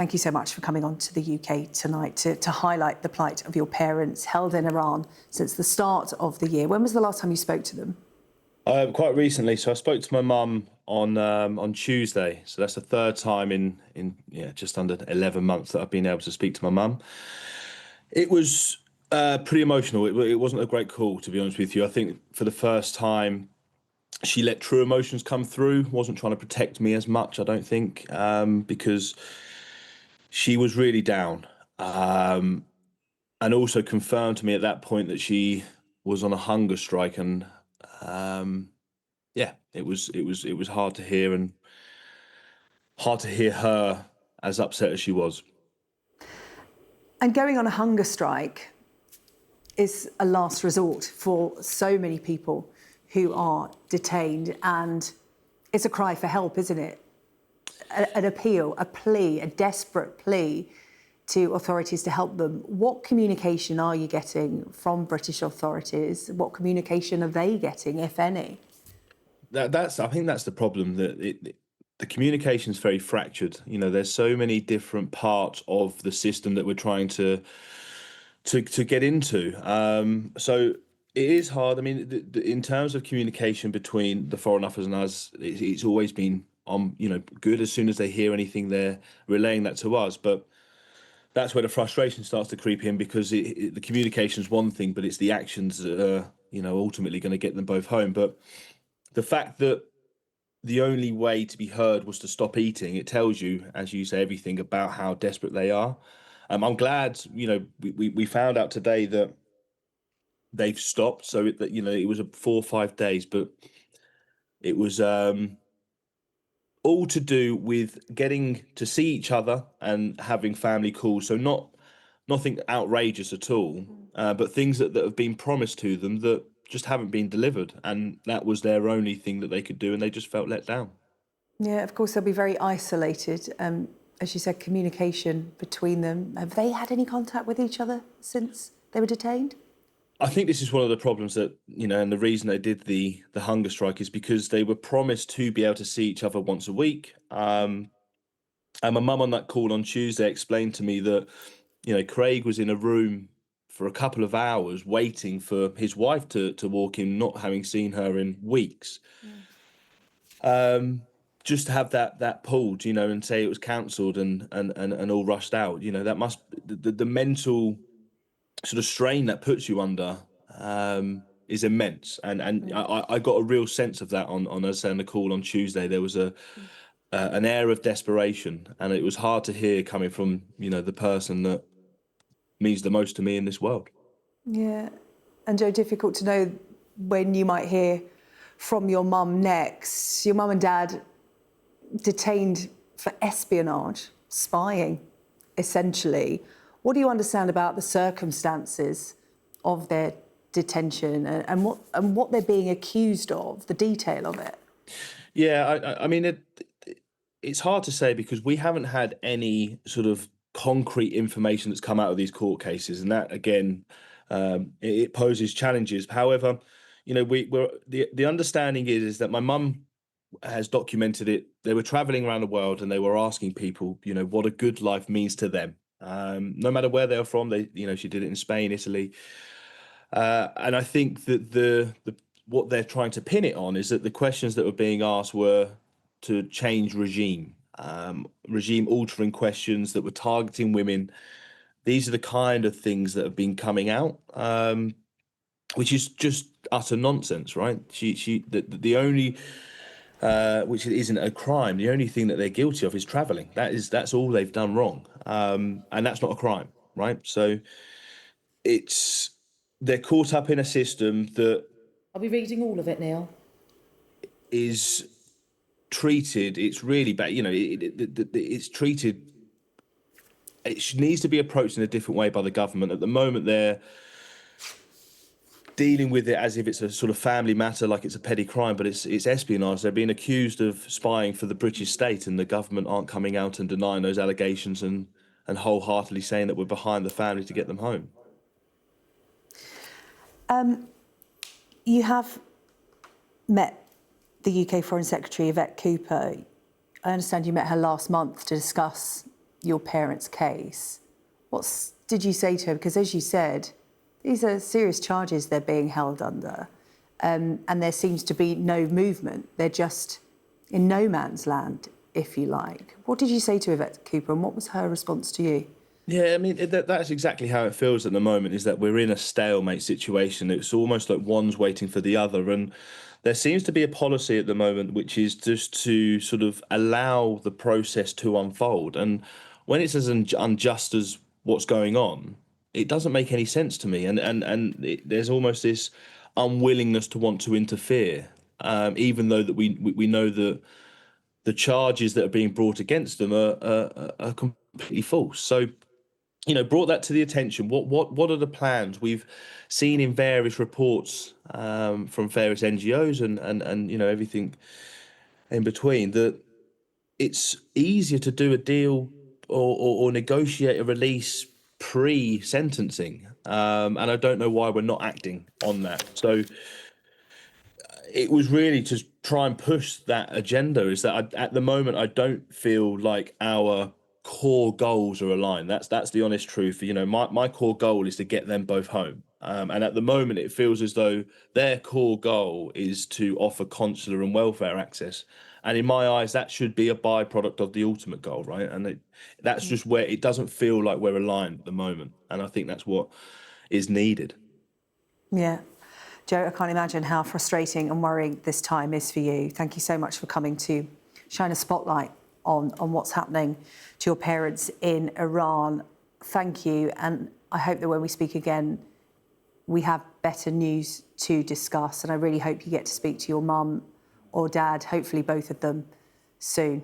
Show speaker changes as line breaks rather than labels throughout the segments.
Thank you so much for coming on to the UK tonight to highlight the plight of your parents held in Iran since the start of the year. When was the last time you spoke to them?
Quite recently. So I spoke to my mum on Tuesday. So that's the third time in just under 11 months that I've been able to speak to my mum. It was pretty emotional. It wasn't a great call, to be honest with you. I think for the first time, she let true emotions come through. Wasn't trying to protect me as much, I don't think, because she was really down, and also confirmed to me at that point that she was on a hunger strike, and it was hard to hear, and hard to hear her as upset as she was.
And going on a hunger strike is a last resort for so many people who are detained, and it's a cry for help, isn't it? An appeal, a plea, a desperate plea to authorities to help them. What communication are you getting from British authorities? What communication are they getting, if any?
I think that's the problem, that the communication is very fractured. You know, there's so many different parts of the system that we're trying to get into. So it is hard. I mean, in terms of communication between the Foreign Office and us, it's always been good. As soon as they hear anything, they're relaying that to us. But that's where the frustration starts to creep in, because the communication is one thing, but it's the actions that are, ultimately going to get them both home. But the fact that the only way to be heard was to stop eating, it tells you, as you say, everything about how desperate they are. I'm glad, we found out today that they've stopped. So it was 4 or 5 days, but it was all to do with getting to see each other and having family calls. So nothing outrageous at all, but things that have been promised to them that just haven't been delivered, and that was their only thing that they could do, and they just felt let down.
Yeah, of course, they'll be very isolated. As you said, communication between them. Have they had any contact with each other since they were detained?
I think this is one of the problems that, and the reason they did the hunger strike is because they were promised to be able to see each other once a week. And my mum on that call on Tuesday explained to me that, Craig was in a room for a couple of hours waiting for his wife to walk in, not having seen her in weeks. Just to have that pulled, and say it was cancelled and all rushed out, that must, the mental sort of strain that puts you under is immense. And I got a real sense of that on as I say, on the call on Tuesday. There was an air of desperation, and it was hard to hear coming from, the person that means the most to me in this world.
Yeah. And Joe, difficult to know when you might hear from your mum next. Your mum and dad detained for espionage, spying, essentially. What do you understand about the circumstances of their detention and what they're being accused of, the detail of it?
Yeah, I mean, it's hard to say, because we haven't had any sort of concrete information that's come out of these court cases, and that again, it poses challenges. However, the understanding is that my mum has documented it. They were traveling around the world and they were asking people, what a good life means to them. No matter where they're from, she did it in Spain, Italy. And I think that what they're trying to pin it on is that the questions that were being asked were to change regime altering questions that were targeting women. These are the kind of things that have been coming out, which is just utter nonsense, right? The only, which isn't a crime. The only thing that they're guilty of is traveling. That's all they've done wrong, and that's not a crime, right? So they're caught up in a system that
I'll be reading all of it, Neil.
is treated. It's really bad. It's treated. It needs to be approached in a different way by the government. At the moment, they're dealing with it as if it's a sort of family matter, like it's a petty crime, but it's espionage. They're being accused of spying for the British state, and the government aren't coming out and denying those allegations and wholeheartedly saying that we're behind the family to get them home.
You have met the UK Foreign Secretary, Yvette Cooper. I understand you met her last month to discuss your parents' case, what did you say to her? Because as you said, these are serious charges they're being held under, and there seems to be no movement. They're just in no man's land, if you like. What did you say to Yvette Cooper, and what was her response to you?
Yeah, I mean that's exactly how it feels at the moment. Is that we're in a stalemate situation. It's almost like one's waiting for the other, and there seems to be a policy at the moment which is just to sort of allow the process to unfold. And when it's as unjust as what's going on, it doesn't make any sense to me. There's almost this unwillingness to want to interfere, even though that we know that the charges that are being brought against them are completely false. So brought that to the attention. What are the plans? We've seen in various reports from various NGOs and everything in between that it's easier to do a deal or negotiate a release pre-sentencing, and I don't know why we're not acting on that. So it was really to try and push that agenda. Is that at the moment I don't feel like our core goals are aligned. That's the honest truth. My core goal is to get them both home. And at the moment, it feels as though their core goal is to offer consular and welfare access. And in my eyes, that should be a byproduct of the ultimate goal, right? And that's just where it doesn't feel like we're aligned at the moment. And I think that's what is needed.
Yeah. Joe, I can't imagine how frustrating and worrying this time is for you. Thank you so much for coming to shine a spotlight on what's happening to your parents in Iran. Thank you. And I hope that when we speak again, we have better news to discuss. And I really hope you get to speak to your mum or dad, hopefully both of them, soon.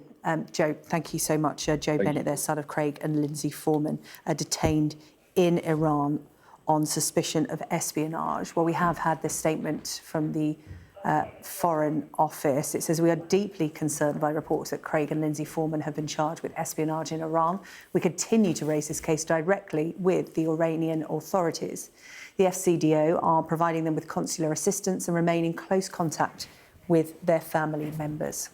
Joe, thank you so much. Joe Bennett, their son of Craig and Lindsay Foreman, are detained in Iran on suspicion of espionage. Well, we have had this statement from the Foreign Office. It says, we are deeply concerned by reports that Craig and Lindsay Foreman have been charged with espionage in Iran. We continue to raise this case directly with the Iranian authorities. The FCDO are providing them with consular assistance and remain in close contact with their family members.